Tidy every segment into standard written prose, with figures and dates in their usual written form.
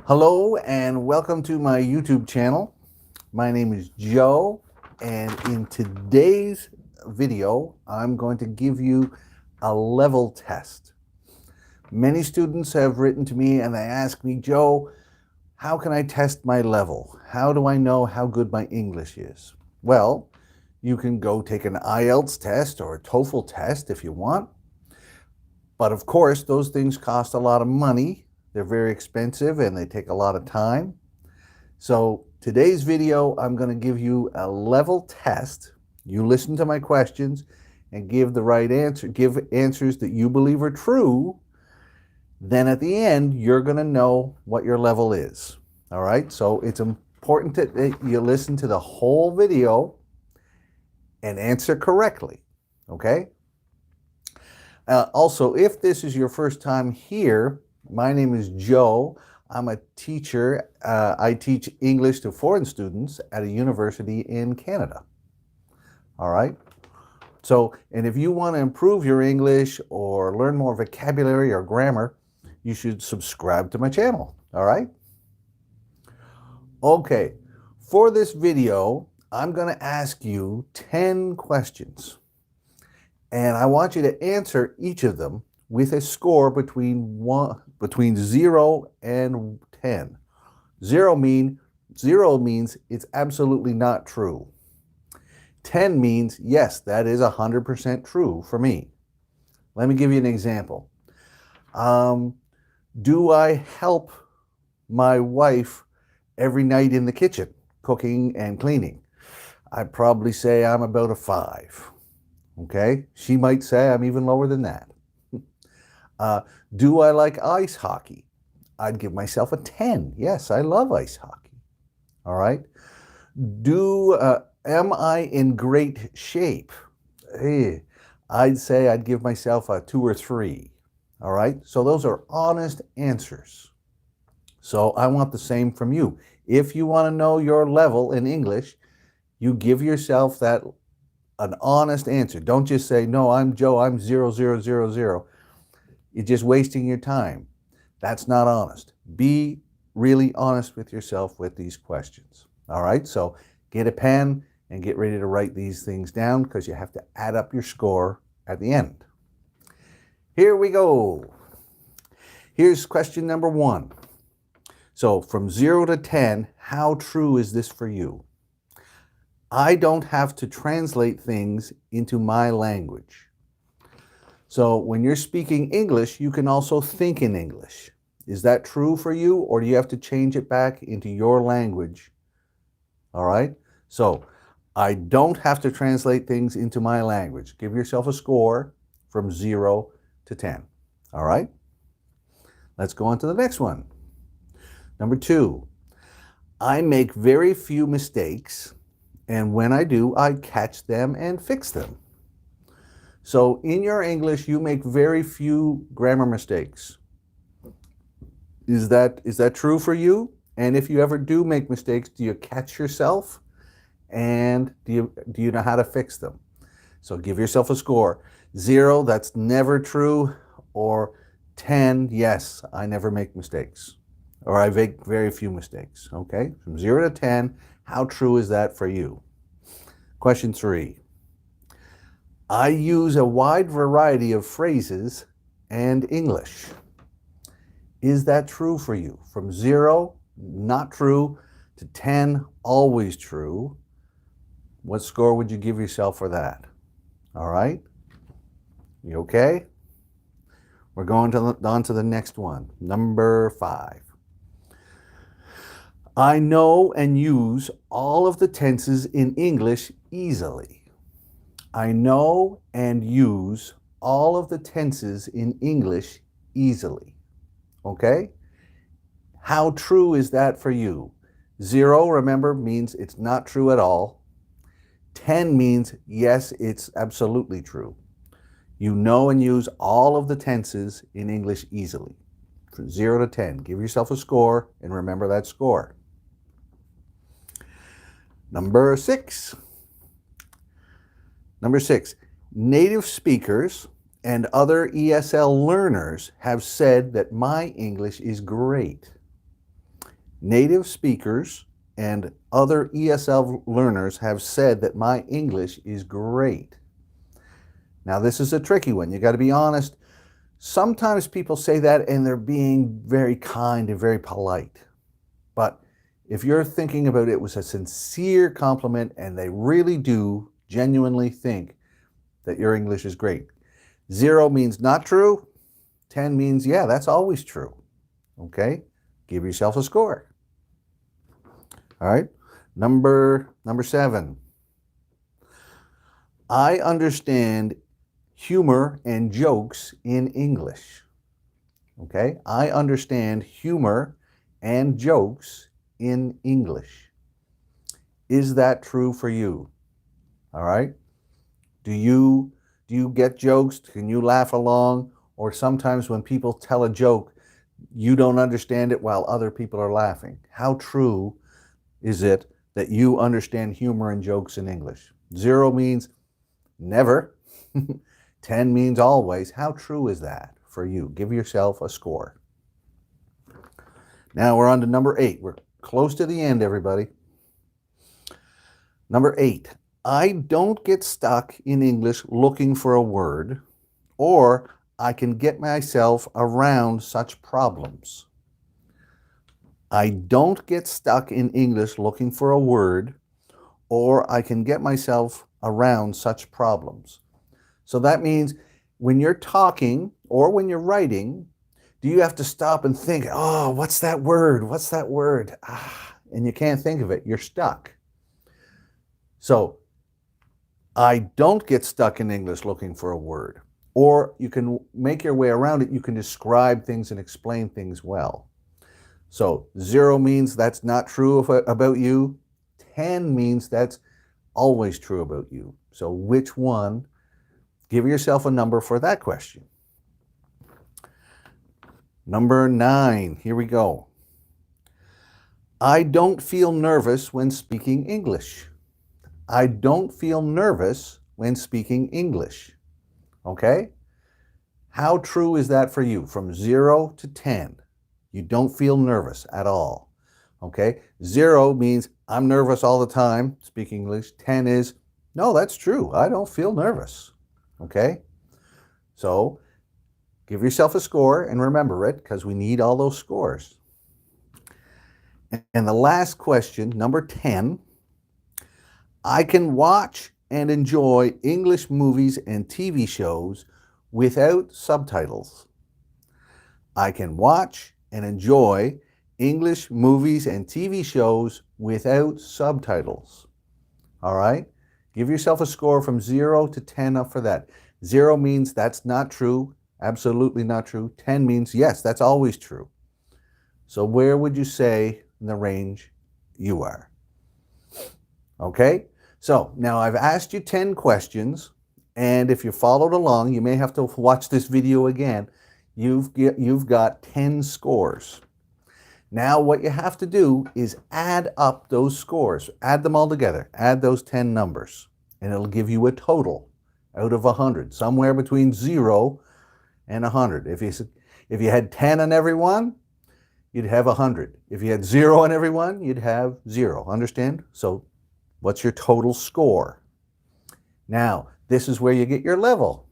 Hello and welcome to my YouTube channel. My name is Joe, and in today's video I'm going to give you a level test. Many students have written to me and they ask me, Joe, how can I test my level? How do I know how good my English is? Well, you can go take an ielts test or a TOEFL test if you want. But of course, those things cost a lot of money. They're very expensive and they take a lot of time. So today's video, I'm going to give you a level test. You listen to my questions and give the right answer, give answers that you believe are true. Then at the end, you're going to know what your level is. All right. So it's important that you listen to the whole video and answer correctly. Okay. Also, if this is your first time here, my name is Joe. I'm a teacher. I teach English to foreign students at a university in Canada. All right. So, and if you want to improve your English or learn more vocabulary or grammar, you should subscribe to my channel. All right. Okay. For this video, I'm going to ask you 10 questions. And I want you to answer each of them with a score between 0 and 10. Zero means it's absolutely not true. 10 means, yes, that is 100% true for me. Let me give you an example. Do I help my wife every night in the kitchen, cooking and cleaning? I'd probably say I'm about a 5. Okay, she might say I'm even lower than that. Do I like ice hockey? I'd give myself a 10. Yes, I love ice hockey. All right. Am I in great shape? I'd say I'd give myself a 2 or 3. All right. So those are honest answers. So I want the same from you. If you want to know your level in English, you give yourself an honest answer. Don't just say, no, I'm Joe, I'm 0, 0, 0, 0. You're just wasting your time. That's not honest. Be really honest with yourself with these questions. All right, so get a pen and get ready to write these things down because you have to add up your score at the end. Here we go. Here's question number 1. So from 0 to 10, how true is this for you? I don't have to translate things into my language. So when you're speaking English, you can also think in English. Is that true for you, or do you have to change it back into your language? All right. So I don't have to translate things into my language. Give yourself a score from 0 to 10. All right. Let's go on to the next one. Number 2, I make very few mistakes. And when I do, I catch them and fix them. So in your English, you make very few grammar mistakes. Is that true for you? And if you ever do make mistakes, do you catch yourself? And do you know how to fix them? So give yourself a score. 0, that's never true. Or 10, yes, I never make mistakes. Or I make very few mistakes. Okay, from 0 to 10, how true is that for you? Question 3. I use a wide variety of phrases and English. Is that true for you? From 0, not true, to 10, always true. What score would you give yourself for that? All right? You okay? We're going on to the next one. Number 5. I know and use all of the tenses in English easily. I know and use all of the tenses in English easily. Okay? How true is that for you? 0, remember, means it's not true at all. 10 means, yes, it's absolutely true. You know and use all of the tenses in English easily. From 0 to 10, give yourself a score and remember that score. Number 6. Native speakers and other ESL learners have said that my English is great. Native speakers and other ESL learners have said that my English is great. Now, this is a tricky one. You got to be honest. Sometimes people say that and they're being very kind and very polite. But if you're thinking about it was a sincere compliment and they really do genuinely think that your English is great. 0 means not true. 10 means, yeah, that's always true. Okay? Give yourself a score. All right? Number 7. I understand humor and jokes in English. Okay? I understand humor and jokes in English. Is that true for you? All right? Do you get jokes? Can you laugh along? Or sometimes when people tell a joke, you don't understand it while other people are laughing. How true is it that you understand humor and jokes in English? 0 means never. 10 means always. How true is that for you? Give yourself a score. Now we're on to number 8. We're close to the end, everybody. Number 8. I don't get stuck in English looking for a word, or I can get myself around such problems. I don't get stuck in English looking for a word, or I can get myself around such problems. So that means when you're talking or when you're writing, do you have to stop and think, oh, what's that word? What's that word? And you can't think of it. You're stuck. So I don't get stuck in English looking for a word. Or you can make your way around it. You can describe things and explain things well. So 0 means that's not true about you. 10 means that's always true about you. So which one? Give yourself a number for that question. Number 9, here we go. I don't feel nervous when speaking English. I don't feel nervous when speaking English. Okay? How true is that for you? From 0 to 10. You don't feel nervous at all. Okay? 0 means I'm nervous all the time speaking English. 10 is, no, that's true. I don't feel nervous. Okay? So give yourself a score and remember it because we need all those scores. And the last question, number 10, I can watch and enjoy English movies and TV shows without subtitles. I can watch and enjoy English movies and TV shows without subtitles. All right? Give yourself a score from 0 to 10 up for that. 0 means that's not true, absolutely not true. 10 means yes, that's always true. So where would you say in the range you are? Okay? So now I've asked you 10 questions, and if you followed along, you may have to watch this video again. You've got 10 scores. Now what you have to do is add up those scores. Add them all together. Add those 10 numbers, and it'll give you a total out of 100, somewhere between 0 and 100. If you had 10 on every one, you'd have 100. If you had 0 on every one, you'd have 0. Understand? So what's your total score? Now, this is where you get your level.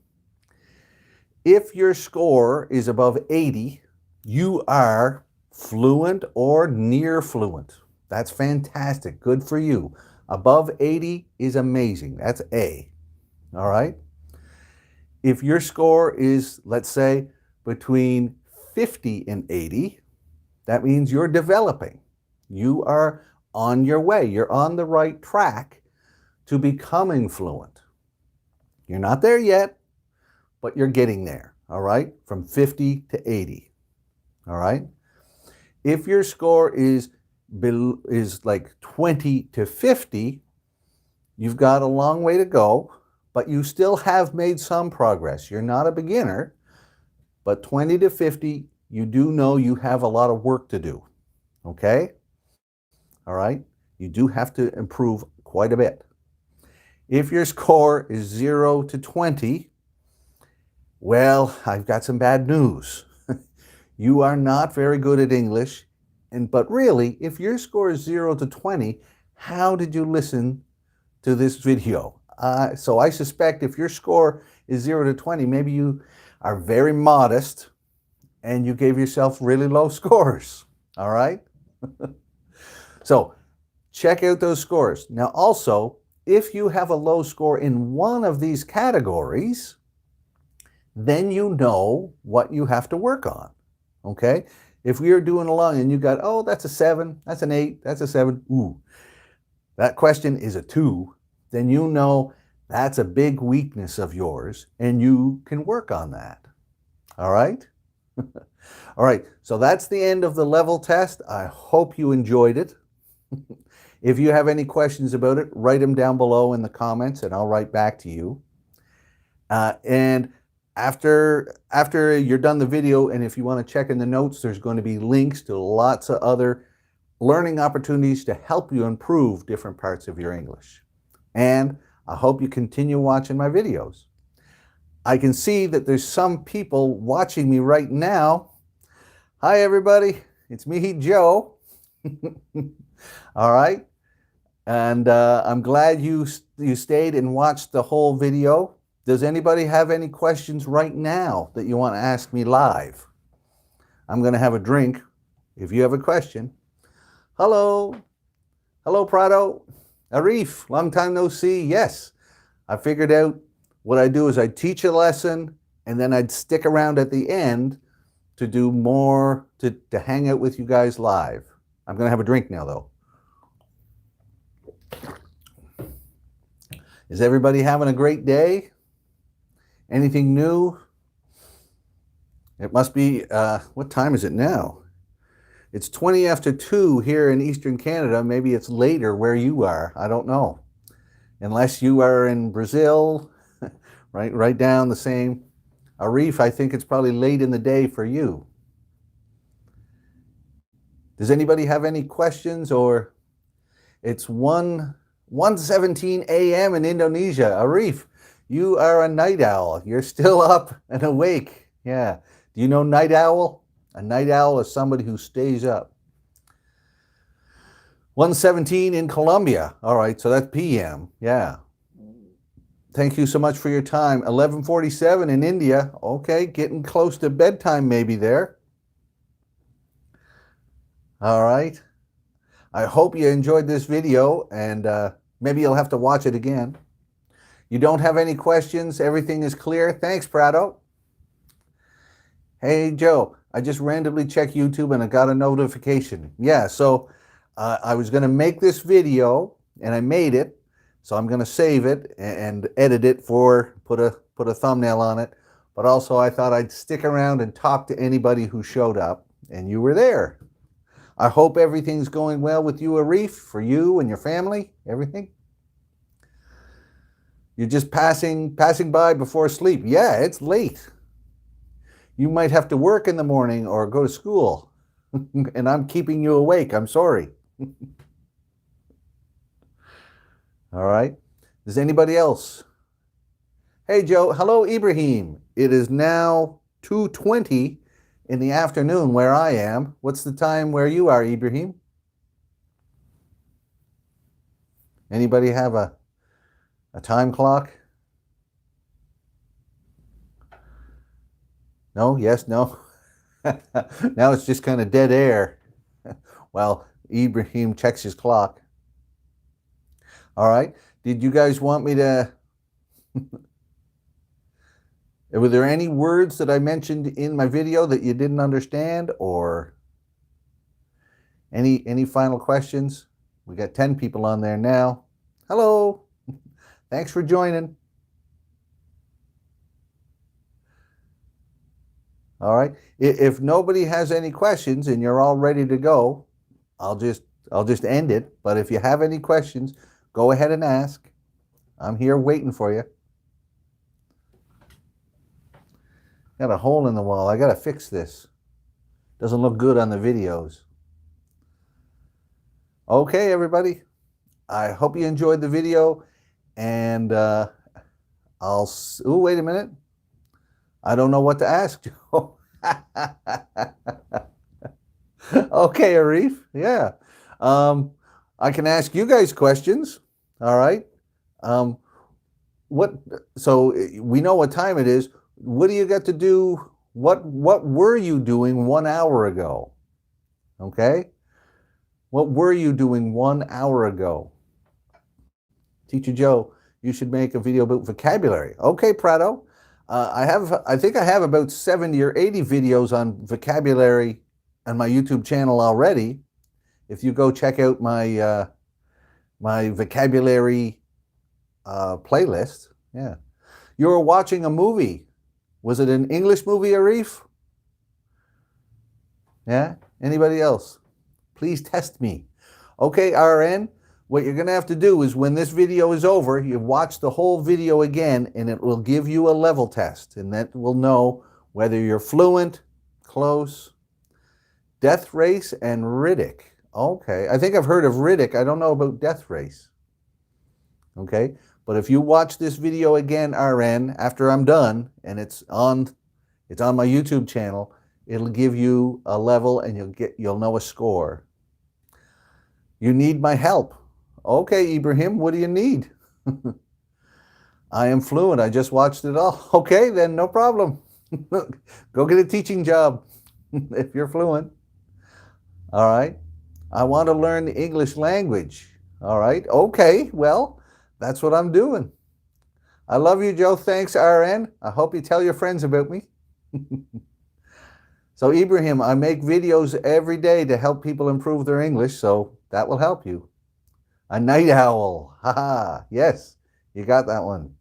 If your score is above 80, you are fluent or near fluent. That's fantastic. Good for you. Above 80 is amazing. That's A. All right? If your score is, let's say, between 50 and 80, that means you're developing. You are on your way. You're on the right track to becoming fluent. You're not there yet, but you're getting there, all right? From 50 to 80, all right? If your score is like 20 to 50, you've got a long way to go, but you still have made some progress. You're not a beginner, but 20 to 50, you do know you have a lot of work to do, okay? All right? You do have to improve quite a bit. If your score is 0 to 20, well, I've got some bad news. You are not very good at English, But really, if your score is 0 to 20, how did you listen to this video? So I suspect if your score is 0 to 20, maybe you are very modest and you gave yourself really low scores. All right? So check out those scores. Now also, if you have a low score in one of these categories, then you know what you have to work on. Okay? If you're doing along and you got, oh, that's a 7, that's an 8, that's a 7, ooh, that question is a 2, then you know that's a big weakness of yours and you can work on that. All right? All right, so that's the end of the level test. I hope you enjoyed it. If you have any questions about it, write them down below in the comments and I'll write back to you. And after you're done the video, and if you want to check in the notes, there's going to be links to lots of other learning opportunities to help you improve different parts of your English. And I hope you continue watching my videos. I can see that there's some people watching me right now. Hi everybody, it's me, Joe. All right, and I'm glad you stayed and watched the whole video. Does anybody have any questions right now that you want to ask me live? I'm going to have a drink if you have a question. Hello. Hello, Prado. Arif, long time no see. Yes, I figured out what I do is I teach a lesson and then I'd stick around at the end to do more, to hang out with you guys live. I'm going to have a drink now, though. Is everybody having a great day? Anything new? It must be, what time is it now? It's 20 after 2 here in Eastern Canada. Maybe it's later where you are. I don't know. Unless you are in Brazil, right down the same. Arif, I think it's probably late in the day for you. Does anybody have any questions? Or it's 1:17 a.m. in Indonesia. Arif, you are a night owl. You're still up and awake. Yeah. Do you know night owl? A night owl is somebody who stays up. 1:17 in Colombia. All right, so that's PM. Yeah. Thank you so much for your time. 11:47 in India. Okay, getting close to bedtime maybe there. All right. I hope you enjoyed this video, and maybe you'll have to watch it again. You don't have any questions? Everything is clear? Thanks, Prado. Hey, Joe, I just randomly checked YouTube and I got a notification. Yeah, so I was going to make this video, and I made it. So I'm going to save it and edit it put a thumbnail on it. But also I thought I'd stick around and talk to anybody who showed up, and you were there. I hope everything's going well with you, Arif, for you and your family, everything. You're just passing by before sleep. Yeah, it's late. You might have to work in the morning or go to school. And I'm keeping you awake. I'm sorry. All right. Does anybody else? Hey, Joe. Hello, Ibrahim. It is now 2:20 in the afternoon where I am. What's the time where you are, Ibrahim? Anybody have a time clock? No? Yes? No? Now it's just kind of dead air while Ibrahim checks his clock. All right. Did you guys want me to... Were there any words that I mentioned in my video that you didn't understand, or any final questions? We got 10 people on there now. Hello. Thanks for joining. All right. If nobody has any questions and you're all ready to go, I'll just end it. But if you have any questions, go ahead and ask. I'm here waiting for you. Got a hole in the wall. I got to fix this. Doesn't look good on the videos. Okay, everybody. I hope you enjoyed the video. And oh, wait a minute. I don't know what to ask you. Okay, Arif. Yeah. I can ask you guys questions. All right. Um, what? So we know what time it is. What do you got to do? What were you doing 1 hour ago? Okay. What were you doing 1 hour ago? Teacher Joe, you should make a video about vocabulary. Okay, Prado. I think I have about 70 or 80 videos on vocabulary on my YouTube channel already. If you go check out my my vocabulary playlist, yeah. You were watching a movie. Was it an English movie, Arif? Yeah. Anybody else? Please test me. Okay, RN. What you're going to have to do is when this video is over, you watch the whole video again and it will give you a level test. And that will know whether you're fluent, close, death race, and Riddick. Okay, I think I've heard of Riddick. I don't know about death race. Okay, but if you watch this video again, RN, after I'm done and it's on my YouTube channel, it'll give you a level and you'll know a score. You need my help. Okay, Ibrahim, what do you need? I am fluent. I just watched it all. Okay, then no problem. Go get a teaching job if you're fluent. All right. I want to learn the English language. All right. Okay, well, that's what I'm doing. I love you, Joe. Thanks, RN. I hope you tell your friends about me. So, Ibrahim, I make videos every day to help people improve their English, so that will help you. A night owl. Haha. Yes, you got that one.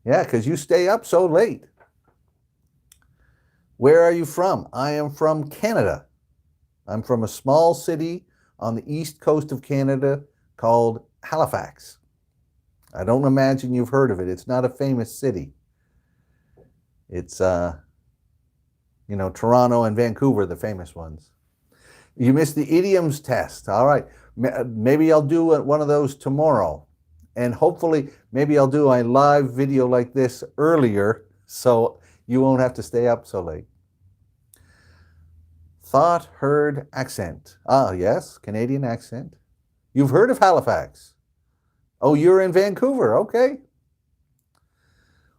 Yeah, because you stay up so late. Where are you from? I am from Canada. I'm from a small city on the east coast of Canada called Halifax. I don't imagine you've heard of it. It's not a famous city. It's, Toronto and Vancouver, the famous ones. You missed the idioms test. All right. Maybe I'll do one of those tomorrow. And hopefully, maybe I'll do a live video like this earlier so you won't have to stay up so late. Thought, heard, accent. Ah, yes, Canadian accent. You've heard of Halifax. Oh, you're in Vancouver. Okay.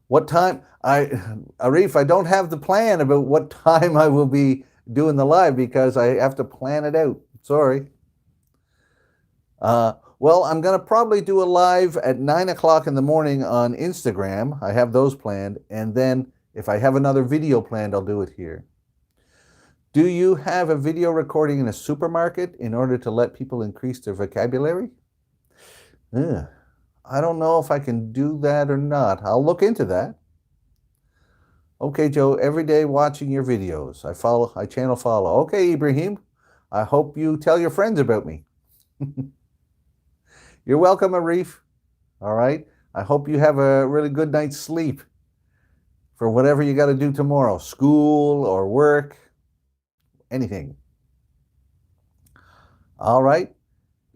What time? Arif, I don't have the plan about what time I will be doing the live because I have to plan it out. Sorry. Well, I'm going to probably do a live at 9 o'clock in the morning on Instagram. I have those planned. And then if I have another video planned, I'll do it here. Do you have a video recording in a supermarket in order to let people increase their vocabulary? I don't know if I can do that or not. I'll look into that. Okay, Joe, every day watching your videos. I channel follow. Okay, Ibrahim, I hope you tell your friends about me. You're welcome, Arif. All right. I hope you have a really good night's sleep for whatever you got to do tomorrow, school or work, anything. All right.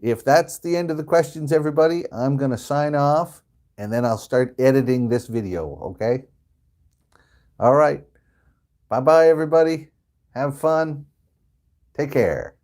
If that's the end of the questions, everybody, I'm going to sign off and then I'll start editing this video, okay? All right. Bye-bye, everybody. Have fun. Take care.